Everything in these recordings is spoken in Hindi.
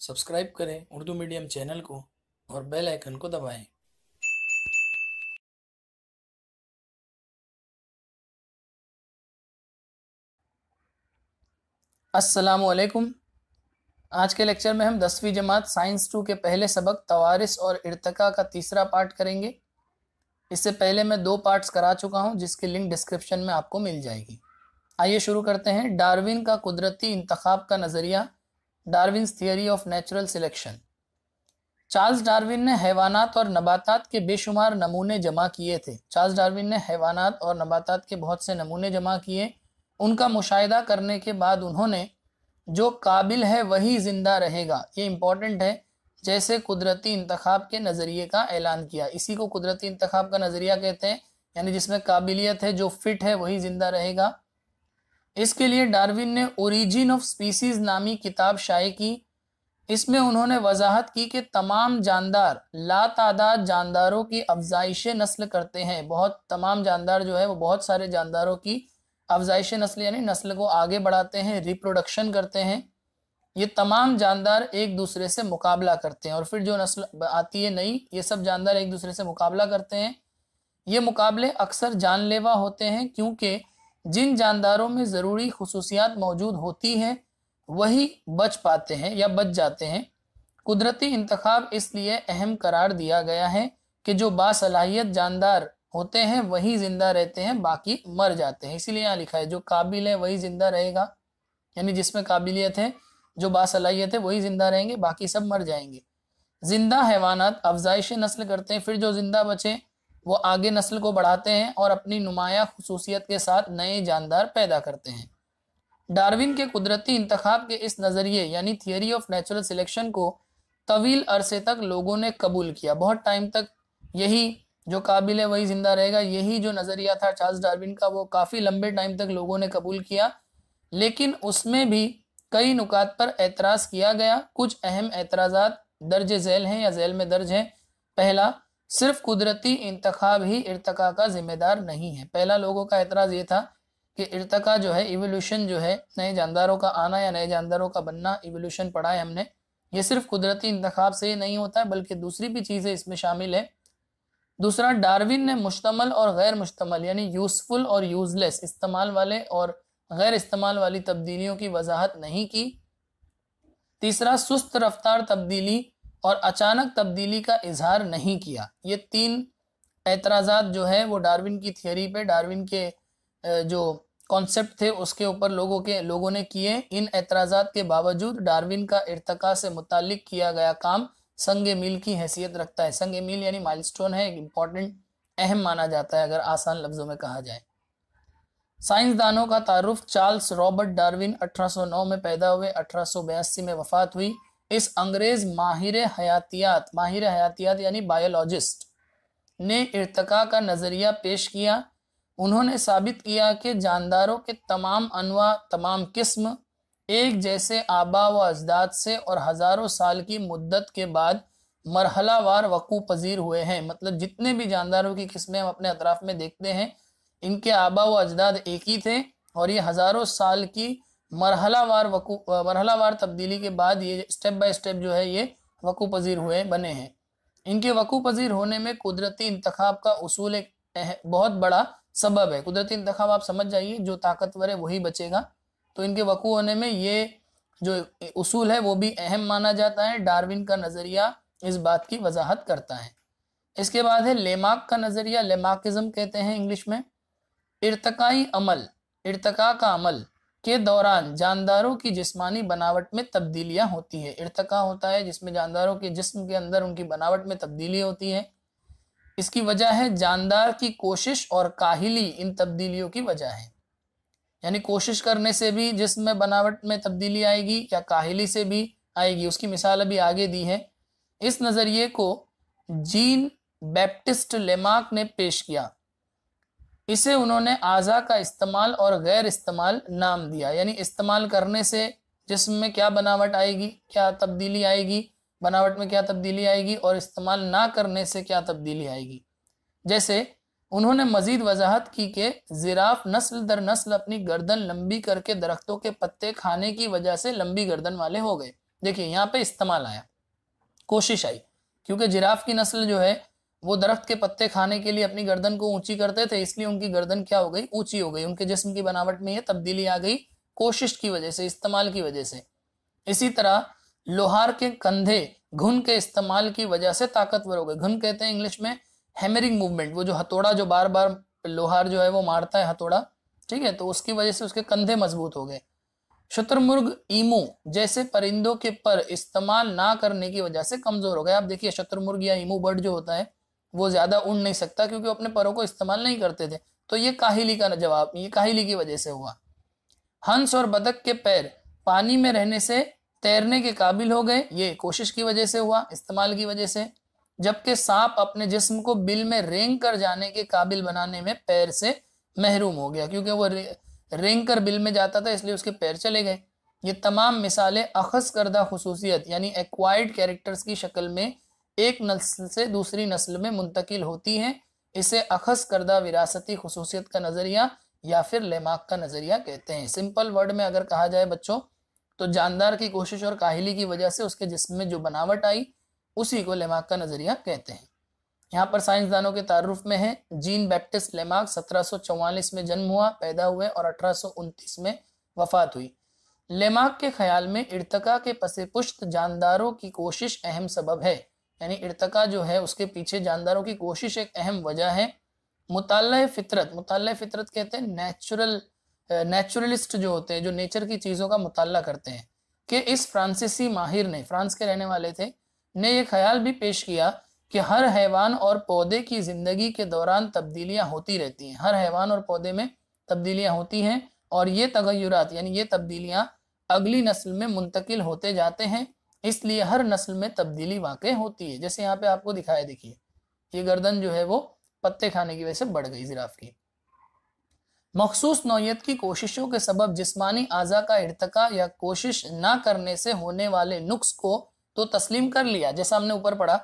सब्सक्राइब करें उर्दू मीडियम चैनल को और बेल आइकन को दबाएं। अस्सलामुअलैकुम। आज के लेक्चर में हम 10वीं जमात साइंस 2 के पहले सबक तवारिस और इर्तिका का तीसरा पार्ट करेंगे। इससे पहले मैं 2 पार्ट्स करा चुका हूं, जिसकी लिंक डिस्क्रिप्शन में आपको मिल जाएगी। आइए शुरू करते हैं। डार्विन का कुदरती इंतखाब का नज़रिया, Darwin's theory of natural selection. Charles Darwin ने हैवानात और नबातात के बेशुमार नमूने जमा किए थे। चार्ल्स डार्विन ने हैवानात और नबातात के बहुत से नमूने जमा किए। उनका मुशाहिदा करने के बाद उन्होंने जो काबिल है वही जिंदा रहेगा, ये इंपॉर्टेंट है, जैसे कुदरती इंतखाब के नज़रिए का ऐलान किया। इसी को कुदरती इंतखाब का नज़रिया कहते हैं, यानी जिसमें काबिलियत है, जो फिट है वही जिंदा रहेगा। इसके लिए डार्विन ने ओरिजिन ऑफ स्पीसीज नामी किताब शाये की। इसमें उन्होंने वजाहत की कि तमाम जानदार लातादाद जानदारों की अफजाइश नस्ल करते हैं। तमाम जानदार जो है वो बहुत सारे जानदारों की अफजाइश नस्ल यानी नस्ल को आगे बढ़ाते हैं, रिप्रोडक्शन करते हैं। ये तमाम जानदार एक दूसरे से मुकाबला करते हैं और फिर जो नस्ल आती है नई, ये सब जानदार एक दूसरे से मुकाबला करते हैं। ये मुकाबले अक्सर जानलेवा होते हैं, क्योंकि जिन जानदारों में ज़रूरी खुसूसियात मौजूद होती हैं वही बच पाते हैं या बच जाते हैं। कुदरती इंतखाब इसलिए अहम करार दिया गया है कि जो बासलाहियत जानदार होते हैं वही जिंदा रहते हैं, बाकी मर जाते हैं। इसीलिए यहाँ लिखा है जो काबिल है वही जिंदा रहेगा, यानी जिसमें काबिलियत है, जो बासलाहियत है वही जिंदा रहेंगे, बाकी सब मर जाएंगे। जिंदा हैवानात अफजाइश नस्ल करते हैं, फिर जो जिंदा बचे वो आगे नस्ल को बढ़ाते हैं और अपनी नुमाया खुसूसियत के साथ नए जानदार पैदा करते हैं। डार्विन के कुदरती इंतखाब के इस नज़रिए यानी थियरी ऑफ नेचुरल सिलेक्शन को तवील अरसे तक लोगों ने कबूल किया। बहुत टाइम तक यही जो काबिल है वही जिंदा रहेगा, यही जो नज़रिया था चार्ल्स डार्विन का, वो काफ़ी लंबे टाइम तक लोगों ने कबूल किया। लेकिन उसमें भी कई नुकात पर एतराज़ किया गया। कुछ अहम एतराज़ात दर्ज झैल हैं या झैल में दर्ज हैं। पहला, सिर्फ कुदरती इंतखाब ही इर्तिका का जिम्मेदार नहीं है। पहला लोगों का एतराज़ ये था कि इर्तिका जो है, इवोल्यूशन जो है, नए जानदारों का आना या नए जानदारों का बनना, इवोल्यूशन पढ़ा है हमने, ये सिर्फ कुदरती इंतखाब से ही नहीं होता है, बल्कि दूसरी भी चीज़ें इसमें शामिल है। दूसरा, डार्विन ने मुश्तमल और गैर मुश्तमल यानी यूजफुल और यूजलेस, इस्तेमाल वाले और गैर इस्तेमाल वाली तब्दीलियों की वजाहत नहीं की। तीसरा, सुस्त रफ्तार तब्दीली और अचानक तब्दीली का इजहार नहीं किया। ये 3 एतराज़ात जो है वो डार्विन की थियरी पे, डार्विन के जो कॉन्सेप्ट थे उसके ऊपर लोगों ने किए। इन एतराज़ात के बावजूद डार्विन का इर्तिका से मुताल्लिक किया गया काम संगे मील की हैसियत रखता है। संगे मील यानी माइलस्टोन है, इम्पॉर्टेंट, अहम माना जाता है अगर आसान लफ्ज़ों में कहा जाए। साइंसदानों का तारुफ, चार्ल्स रॉबर्ट डार्विन 1809 में पैदा हुए, 1882 में वफात हुई। इस अंग्रेज माहिर हयातियात यानी बायोलॉजिस्ट ने इर्तिका का नज़रिया पेश किया। उन्होंने साबित किया कि जानदारों के तमाम अनवा, तमाम किस्म एक जैसे आबा व अजदाद से और हज़ारों साल की मुद्दत के बाद मरहलावार वकू पजीर हुए हैं। मतलब जितने भी जानदारों की किस्में हम अपने अतराफ में देखते हैं, इनके आबा व अजदाद एक ही थे और ये हज़ारों साल की मरहलावार तब्दीली के बाद ये स्टेप बाय स्टेप जो है ये वकू पजीर हुए बने हैं। इनके वकू पजीर होने में कुदरती इंतखाब का उसूल एक बहुत बड़ा सबब है। कुदरती इंतखाब आप समझ जाइए, जो ताकतवर है वही बचेगा, तो इनके वकू होने में ये जो उसूल है वो भी अहम माना जाता है। डार्विन का नज़रिया इस बात की वजाहत करता है। इसके बाद है लेमार्क का नज़रिया, लेमार्किज्म कहते हैं इंग्लिश में। इर्तिका का अमल के दौरान जानदारों की जिस्मानी बनावट में तब्दीलियां होती है। इर्तिका होता है जिसमें जानदारों के जिस्म के अंदर उनकी बनावट में तब्दीली होती है। इसकी वजह है जानदार की कोशिश और काहिली इन तब्दीलियों की वजह है। यानी कोशिश करने से भी जिस्म में बनावट में तब्दीली आएगी या काहिली से भी आएगी। उसकी मिसाल अभी आगे दी है। इस नज़रिए को जीन बैप्टिस्ट लेमार्क ने पेश किया। इसे उन्होंने आज़ा का इस्तेमाल और गैर इस्तेमाल नाम दिया। यानी इस्तेमाल करने से जिस्म में क्या बनावट आएगी, क्या तब्दीली आएगी, बनावट में क्या तब्दीली आएगी, और इस्तेमाल ना करने से क्या तब्दीली आएगी। जैसे उन्होंने मजीद वजाहत की कि जिराफ नस्ल दर नस्ल अपनी गर्दन लंबी करके दरख्तों के पत्ते खाने की वजह से लंबी गर्दन वाले हो गए। देखिए यहाँ पे इस्तेमाल आया, कोशिश आई, क्योंकि जिराफ की नस्ल जो है वो दरख्त के पत्ते खाने के लिए अपनी गर्दन को ऊंची करते थे, इसलिए उनकी गर्दन क्या हो गई, ऊंची हो गई, उनके जिस्म की बनावट में ये तब्दीली आ गई, कोशिश की वजह से, इस्तेमाल की वजह से। इसी तरह लोहार के कंधे घुन के इस्तेमाल की वजह से ताकतवर हो गए। घुन कहते हैं इंग्लिश में हैमरिंग मूवमेंट, वो जो हथौड़ा जो बार बार लोहार जो है वो मारता है हथौड़ा, ठीक है, तो उसकी वजह से उसके कंधे मजबूत हो गए। शुतुरमुर्ग ईमू जैसे परिंदों के पर इस्तेमाल ना करने की वजह से कमजोर हो गए। आप देखिए शुतुरमुर्ग या ईमू बर्ड जो होता है वो ज्यादा उड़ नहीं सकता, क्योंकि वो अपने परों को इस्तेमाल नहीं करते थे, तो ये काहिली का जवाब, ये काहिली की वजह से हुआ। हंस और बतख के पैर पानी में रहने से तैरने के काबिल हो गए, ये कोशिश की वजह से हुआ, इस्तेमाल की वजह से। जबकि सांप अपने जिस्म को बिल में रेंग कर जाने के काबिल बनाने में पैर से महरूम हो गया, क्योंकि वो रेंग कर बिल में जाता था, इसलिए उसके पैर चले गए। ये तमाम मिसालें अखज़ करदा खुसूसियत यानी एक्वायर्ड कैरेक्टर्स की शक्ल में एक नस्ल से दूसरी नस्ल में मुंतकिल होती हैं। इसे अखज़ करदा विरासती खुसूसियत का नज़रिया या फिर लेमाक का नज़रिया कहते हैं। सिंपल वर्ड में अगर कहा जाए बच्चों, तो जानदार की कोशिश और काहिली की वजह से उसके जिस्म में जो बनावट आई, उसी को लेमाक का नज़रिया कहते हैं। यहाँ पर साइंसदानों के तारुफ में है, जीन बैप्टिस्ट लेमाक 1744 में जन्म हुआ, पैदा हुए और 1829 में वफात हुई। लेमाक के ख्याल में इर्तका के पसे पुश्त जानदारों की कोशिश अहम सबब है, यानी इर्तका जो है उसके पीछे जानदारों की कोशिश एक अहम वजह है। मुताल्ला फितरत, मुताल्ला फितरत कहते हैं नेचुरलिस्ट जो होते हैं, जो नेचर की चीज़ों का मुताल्ला करते हैं, कि इस फ्रांसीसी माहिर ने, फ्रांस के रहने वाले थे, ने यह ख्याल भी पेश किया कि हर हैवान और पौधे की ज़िंदगी के दौरान तब्दीलियां होती रहती हैं। हर हैवान और पौधे में तब्दीलियां होती हैं और ये तगय्युरात यानी ये तब्दीलियां अगली नस्ल में मुंतकिल होते जाते हैं, इसलिए हर नस्ल में तब्दीली वाक़ई होती है। जैसे यहाँ पे आपको दिखाया, देखिए ये गर्दन जो है वो पत्ते खाने की वजह से बढ़ गई जिराफ की। मखसूस नौयत की कोशिशों के सबब जिस्मानी आज़ा का इर्तका या कोशिश ना करने से होने वाले नुक्स को तो तस्लीम कर लिया, जैसा हमने ऊपर पढ़ा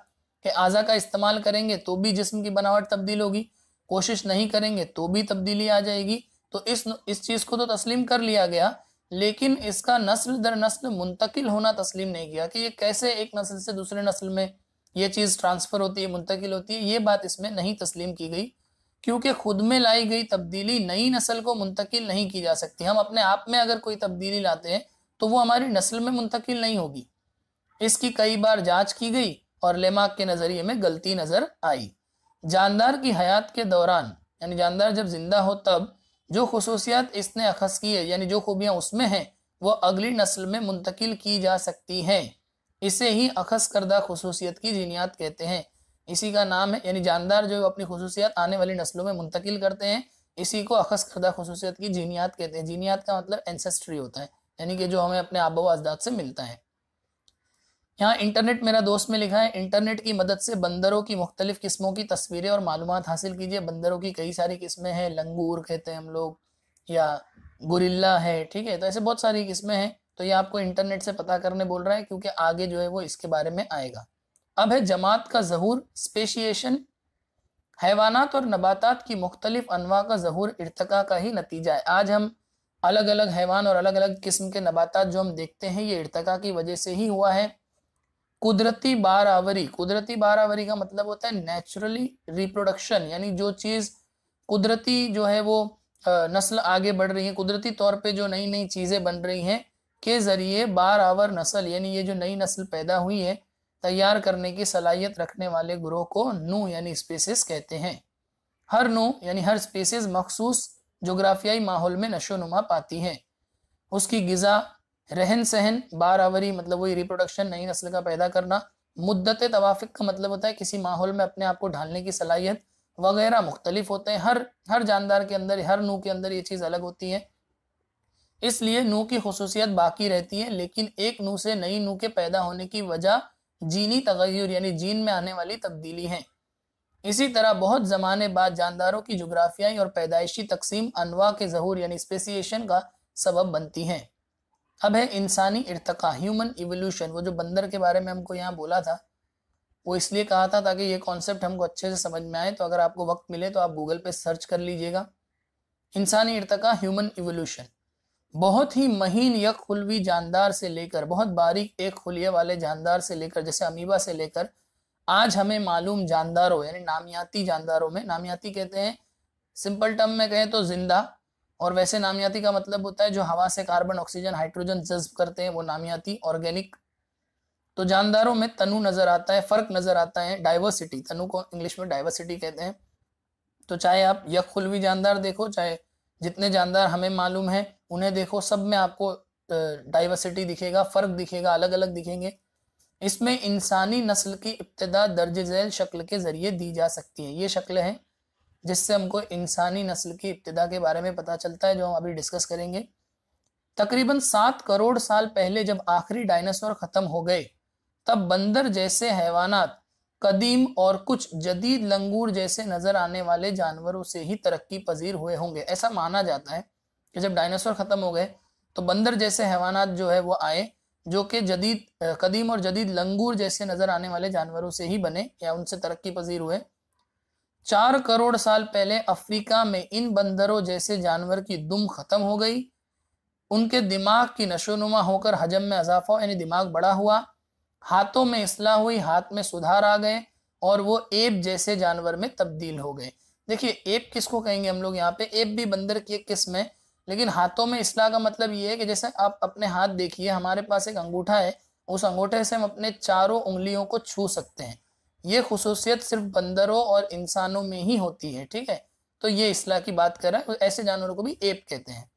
कि आज़ा का इस्तेमाल करेंगे तो भी जिस्म की बनावट तब्दील होगी, कोशिश नहीं करेंगे तो भी तब्दीली आ जाएगी, तो इस चीज़ को तो तस्लीम कर लिया गया, लेकिन इसका नस्ल दर नस्ल मुंतकिल होना तस्लीम नहीं किया कि ये कैसे एक नस्ल से दूसरे नस्ल में ये चीज़ ट्रांसफ़र होती है, मुंतकिल होती है, ये बात इसमें नहीं तस्लीम की गई, क्योंकि खुद में लाई गई तब्दीली नई नस्ल को मुंतकिल नहीं की जा सकती। हम अपने आप में अगर कोई तब्दीली लाते हैं तो वो हमारी नस्ल में मुंतकिल नहीं होगी। इसकी कई बार जांच की गई और लेमाक के नज़रिए में गलती नज़र आई। जानदार की हयात के दौरान, यानी जानदार जब जिंदा हो तब जो खुसूसियात इसने अखज़ की है, यानी जो खूबियाँ उसमें हैं, वो अगली नस्ल में मुंतकिल की जा सकती हैं। इसे ही अखज़ करदा खुसूसियत की जीनियात कहते हैं। इसी का नाम है, यानी जानदार जो अपनी खुसूसियात आने वाली नस्लों में मुंतकिल करते हैं, इसी को अखज़ करदा खुसूसियत की जीनियात कहते हैं। जीनियात का मतलब एंसेस्ट्री होता है, यानी कि जो हमें अपने आबा व अजदाद से मिलता है। यहाँ इंटरनेट मेरा दोस्त में लिखा है, इंटरनेट की मदद से बंदरों की मुख्तलिफ किस्मों की तस्वीरें और मालूमात हासिल कीजिए। बंदरों की कई सारी किस्में हैं, लंगूर कहते हैं हम लोग, या गुरिल्ला है, ठीक है, तो ऐसे बहुत सारी किस्में हैं। तो ये आपको इंटरनेट से पता करने बोल रहा है, क्योंकि आगे जो है वो इसके बारे में आएगा। अब है जमात का ज़हूर, स्पेशिएशन। हैवानात और नबातात की मुख्तलिफ अनवा का ज़हूर इर्तका का ही नतीजा है। आज हम अलग अलग हैवान और अलग अलग किस्म के नबातात जो हम देखते हैं, ये इर्तका की वजह से ही हुआ है। कुदरती बारआवरी, कुदरती बारआवरी का मतलब होता है नेचुरली रिप्रोडक्शन, यानी जो चीज़ कुदरती जो है वो नस्ल आगे बढ़ रही है, कुदरती तौर पे जो नई नई चीज़ें बन रही हैं के ज़रिए बारआवर नस्ल, यानी ये जो नई नस्ल पैदा हुई है, तैयार करने की सलाहियत रखने वाले ग्रोह को नू यानी स्पीसीज कहते हैं। हर नू यानी हर स्पीसीज मखसूस जोग्राफियाई माहौल में नशोनुमा पाती है। उसकी गिज़ा, रहन सहन, बारआवरी मतलब वही रिप्रोडक्शन, नई नस्ल का पैदा करना, मुद्दत तवाफिक का मतलब होता है किसी माहौल में अपने आप को ढालने की सलाहियत वगैरह मुख्तलिफ होते हैं। हर जानदार के अंदर, हर नू के अंदर ये चीज़ अलग होती है, इसलिए नू की खुसूसियत बाकी रहती है, लेकिन एक नू से नई नू के पैदा होने की वजह जीनी तगय्युर यानी जीन में आने वाली तब्दीली है। इसी तरह बहुत ज़माने बाद जानदारों की जोग्राफियाई और पैदाइशी तकसीम अनवा के ज़हूर यानी स्पेसिएशन का सबब बनती हैं। अब है इंसानी इर्तका, ह्यूमन इवोल्यूशन। वो जो बंदर के बारे में हमको यहाँ बोला था, वो इसलिए कहा था ताकि ये कॉन्सेप्ट हमको अच्छे से समझ में आए। तो अगर आपको वक्त मिले तो आप गूगल पे सर्च कर लीजिएगा, इंसानी इर्तका, ह्यूमन इवोल्यूशन। बहुत ही महीन एक खुलवी जानदार से लेकर, बहुत बारीक एक खुलिये वाले जानदार से लेकर, जैसे अमीबा से लेकर आज हमें मालूम जानदारों यानी नामियाती जानदारों में, नामियाती कहते हैं सिंपल टर्म में कहें तो जिंदा, और वैसे नामियाती का मतलब होता है जो हवा से कार्बन ऑक्सीजन हाइड्रोजन जज्ब करते हैं, वो नामियाती ऑर्गेनिक। तो जानदारों में तनु नजर आता है, फर्क नजर आता है, डाइवर्सिटी, तनु को इंग्लिश में डाइवर्सिटी कहते हैं। तो चाहे आप यखुलवी जानदार देखो, चाहे जितने जानदार हमें मालूम है उन्हें देखो, सब में आपको डाइवर्सिटी दिखेगा, फर्क दिखेगा, अलग अलग दिखेंगे। इसमें इंसानी नस्ल की इब्तिदा दर्ज झैल शक्ल के जरिए दी जा सकती है। ये शक्ल है जिससे हमको इंसानी नस्ल की इब्तिदा के बारे में पता चलता है, जो हम अभी डिस्कस करेंगे। तकरीबन 7 करोड़ साल पहले जब आखिरी डायनासोर खत्म हो गए, तब बंदर जैसे हैवानात कदीम और कुछ जदीद लंगूर जैसे नजर आने वाले जानवरों से ही तरक्की पजीर हुए होंगे। ऐसा माना जाता है कि जब डायनासोर खत्म हो गए तो बंदर जैसे हैवानात जो है वो आए, जो कि जदीद कदीम और जदीद लंगूर जैसे नजर आने वाले जानवरों से ही बने या उनसे तरक्की पजीर हुए। 4 करोड़ साल पहले अफ्रीका में इन बंदरों जैसे जानवर की दुम खत्म हो गई, उनके दिमाग की नशोनुमा होकर हजम में इजाफा यानी दिमाग बड़ा हुआ, हाथों में इस्लाह हुई, हाथ में सुधार आ गए और वो एप जैसे जानवर में तब्दील हो गए। देखिए एप किसको कहेंगे हम लोग, यहाँ पे एप भी बंदर की एक किस्म है, लेकिन हाथों में इस्लाह का मतलब ये है कि जैसे आप अपने हाथ देखिए, हमारे पास एक अंगूठा है, उस अंगूठे से हम अपने चारों उंगलियों को छू सकते हैं। ये खुसूसियत सिर्फ बंदरों और इंसानों में ही होती है, ठीक है। तो ये इस्लाह की बात कर रहा है, ऐसे जानवरों को भी एप कहते हैं।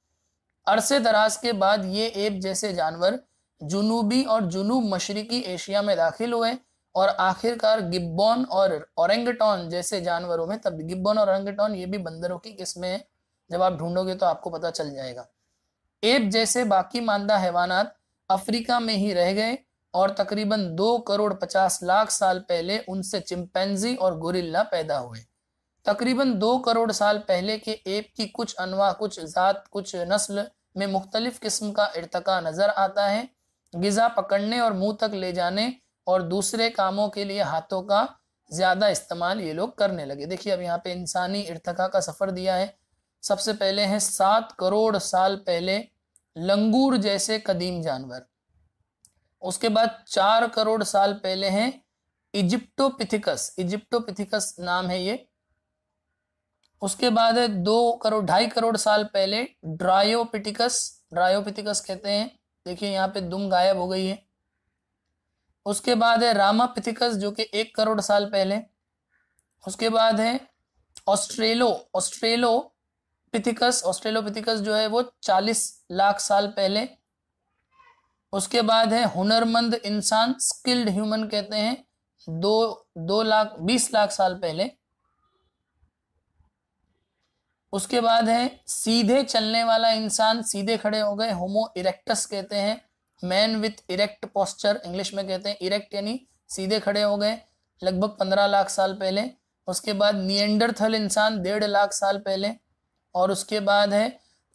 अरसे दराज के बाद ये एप जैसे जानवर जुनूबी और जुनूब मशरिकी एशिया में दाखिल हुए और आखिरकार गिब्बॉन और ओरेंगटॉन जैसे जानवरों में, तब गिब्बॉन और ओरेंगटॉन ये भी बंदरों की किस्में हैं, जब आप ढूंढोगे तो आपको पता चल जाएगा। एप जैसे बाकी मानदा हैवानात अफ्रीका में ही रह गए और तकरीबन 2 करोड़ 50 लाख साल पहले उनसे चिंपैंजी और गोरिल्ला पैदा हुए। तकरीबन 2 करोड़ साल पहले के एप की कुछ अनवा, कुछ जात, कुछ नस्ल में मुख्तलिफ किस्म का इर्तका नजर आता है। गिजा पकड़ने और मुंह तक ले जाने और दूसरे कामों के लिए हाथों का ज्यादा इस्तेमाल ये लोग करने लगे। देखिए अब यहाँ पे इंसानी इर्तका का सफर दिया है। सबसे पहले है 7 करोड़ साल पहले लंगूर जैसे कदीम जानवर, उसके बाद 4 करोड़ साल पहले हैं इजिप्टोपिथिकस, इजिप्टोपिथिकस नाम है ये। उसके बाद है 2.5 करोड़ साल पहले ड्रायोपिथिकस, ड्रायोपिथिकस कहते हैं। देखिए यहाँ पे दुम गायब हो गई है। उसके बाद है रामापिथिकस जो कि 1 करोड़ साल पहले। उसके बाद है ऑस्ट्रेलोपिथिकस, ऑस्ट्रेलोपिथिकस जो है वो 40 लाख साल पहले। उसके बाद है हुनरमंद इंसान, स्किल्ड ह्यूमन कहते हैं, 20 लाख साल पहले। उसके बाद है सीधे चलने वाला इंसान, सीधे खड़े हो गए, होमो इरेक्टस कहते हैं, man with erect posture English में कहते हैं, इरेक्ट यानी सीधे खड़े हो गए, लगभग 15 लाख साल पहले। उसके बाद निएंडरथल इंसान 1.5 लाख साल पहले। और उसके बाद है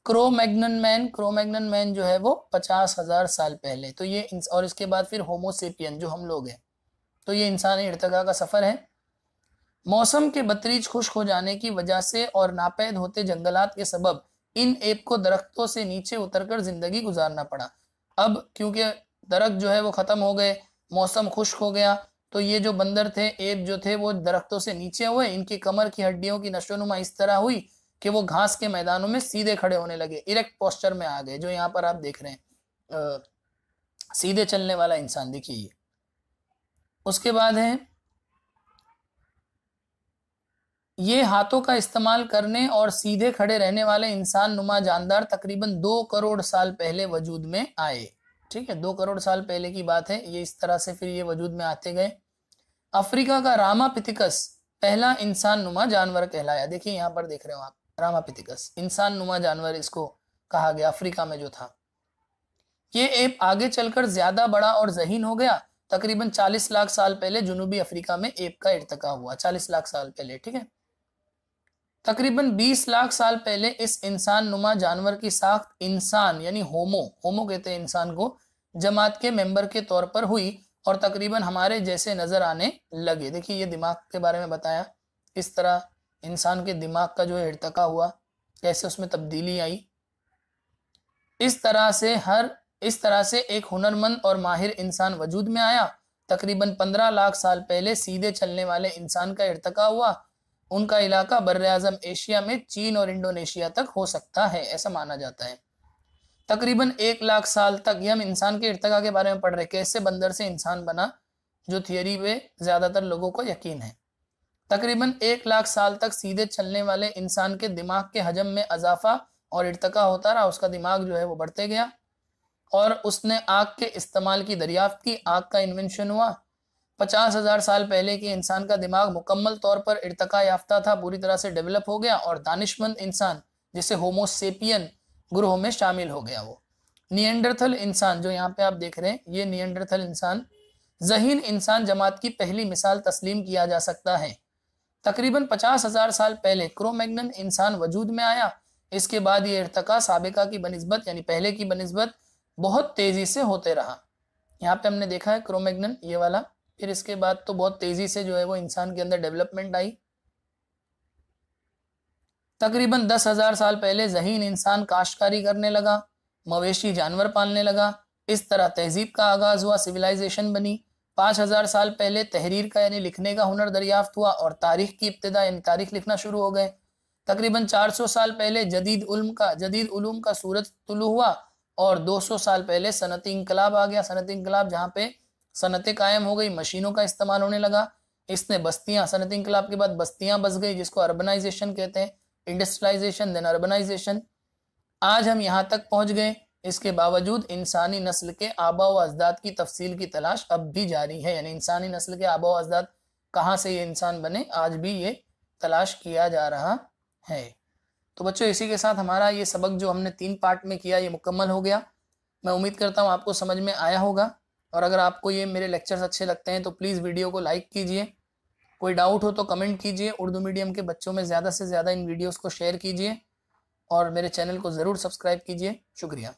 क्रोमैग्नन मैन, क्रोमैग्नन मैन जो है वो 50,000 साल पहले। तो ये और इसके बाद फिर होमोसेपियन जो हम लोग हैं। तो ये इंसानी इर्तिका का सफर है। मौसम के बतरीज खुश्क हो जाने की वजह से और नापैद होते जंगलात के सबब इन एप को दरख्तों से नीचे उतरकर जिंदगी गुजारना पड़ा। अब क्योंकि दरख्त जो है वो खत्म हो गए, मौसम खुश्क हो गया, तो ये जो बंदर थे, एप जो थे, वो दरख्तों से नीचे हुए। इनकी कमर की हड्डियों की नशोनुमा इस तरह हुई कि वो घास के मैदानों में सीधे खड़े होने लगे, इरेक्ट पोस्चर में आ गए, जो यहाँ पर आप देख रहे हैं सीधे चलने वाला इंसान, देखिए ये। उसके बाद है ये हाथों का इस्तेमाल करने और सीधे खड़े रहने वाले इंसान नुमा जानदार तकरीबन 2 करोड़ साल पहले वजूद में आए। ठीक है, 2 करोड़ साल पहले की बात है ये। इस तरह से फिर ये वजूद में आते गए। अफ्रीका का रामापिथिकस पहला इंसान नुमा जानवर कहलाया। देखिए यहाँ पर देख रहे हो आप, रामापिथिकस इंसान नुमा जानवर इसको कहा गया, अफ्रीका में जो था। ये एप आगे चलकर ज्यादा बड़ा और जहीन हो गया। तकरीबन 40 लाख साल पहले जुनूबी अफ्रीका में एप का इर्तिका हुआ, 40 लाख साल पहले। ठीक है, तकरीबन 20 लाख साल पहले इस इंसान नुमा जानवर की साख्त इंसान यानी होमो, होमो कहते हैं इंसान को, जमात के मेंबर के तौर पर हुई और तकरीबन हमारे जैसे नजर आने लगे। देखिए ये दिमाग के बारे में बताया, इस तरह इंसान के दिमाग का जो इर्तिका हुआ, कैसे उसमें तब्दीली आई। इस तरह से एक हुनरमंद और माहिर इंसान वजूद में आया। तकरीबन 15 लाख साल पहले सीधे चलने वाले इंसान का इर्तका हुआ। उनका इलाका बर्र-ए-आज़म एशिया में चीन और इंडोनेशिया तक हो सकता है, ऐसा माना जाता है। तकरीबन 1 लाख साल तक ये हम इंसान के इर्तका के बारे में पढ़ रहे, कैसे बंदर से इंसान बना, जो थियरी पे ज्यादातर लोगों को यकीन है। तकरीबन 1 लाख साल तक सीधे चलने वाले इंसान के दिमाग के हजम में इजाफा और इर्तका होता रहा। उसका दिमाग जो है वो बढ़ते गया और उसने आग के इस्तेमाल की दरियाफ्त की। आग का इन्वेंशन हुआ। 50,000 साल पहले के इंसान का दिमाग मुकम्मल तौर पर इर्तका याफ्ता था, पूरी तरह से डेवलप हो गया और दानिशमंद इंसान जिसे होमोसेपियन ग्रोह में शामिल हो गया। वो निएंडरथल इंसान जो यहाँ पे आप देख रहे हैं, ये निएंडरथल इंसान ज़हीन इंसान जमात की पहली मिसाल तस्लीम किया जा सकता है। तकरीबन 50,000 साल पहले क्रोमैग्नन इंसान वजूद में आया। इसके बाद ये इर्तका साबिका की बनिस्बत यानी पहले की बनिस्बत बहुत तेजी से होते रहा। यहाँ पे हमने देखा है क्रोमैग्नन ये वाला, फिर इसके बाद तो बहुत तेजी से जो है वो इंसान के अंदर डेवलपमेंट आई। तकरीबन 10,000 साल पहले ज़हीन इंसान काश्तकारी करने लगा, मवेशी जानवर पालने लगा। इस तरह तहजीब का आगाज हुआ, सिविलाइजेशन बनी। 5,000 साल पहले तहरीर का यानी लिखने का हुनर दरियाफ्त हुआ और तारीख की इब्तिदा यानी तारीख लिखना शुरू हो गए। तकरीबन 400 साल पहले जदीद उलूम का सूरज तुलू हुआ और 200 साल पहले सनती इंकलाब आ गया। सनती इंकलाब जहाँ पे सनतें कायम हो गई, मशीनों का इस्तेमाल होने लगा। इसने बस्तियां, सनती इंकलाब के बाद बस्तियां बस गई, जिसको अर्बनाइजेशन कहते हैं, इंडस्ट्रियलाइजेशन देन अर्बनाइजेशन। आज हम यहाँ तक पहुँच गए। इसके बावजूद इंसानी नस्ल के आबा व अजदाद की तफसील की तलाश अब भी जारी है, यानी इंसानी नस्ल के आबा व अजदाद कहाँ से ये इंसान बने, आज भी ये तलाश किया जा रहा है। तो बच्चों इसी के साथ हमारा ये सबक जो हमने 3 पार्ट में किया ये मुकम्मल हो गया। मैं उम्मीद करता हूँ आपको समझ में आया होगा और अगर आपको ये मेरे लेक्चर्स अच्छे लगते हैं तो प्लीज़ वीडियो को लाइक कीजिए। कोई डाउट हो तो कमेंट कीजिए। उर्दू मीडियम के बच्चों में ज़्यादा से ज़्यादा इन वीडियोज़ को शेयर कीजिए और मेरे चैनल को ज़रूर सब्सक्राइब कीजिए। शुक्रिया।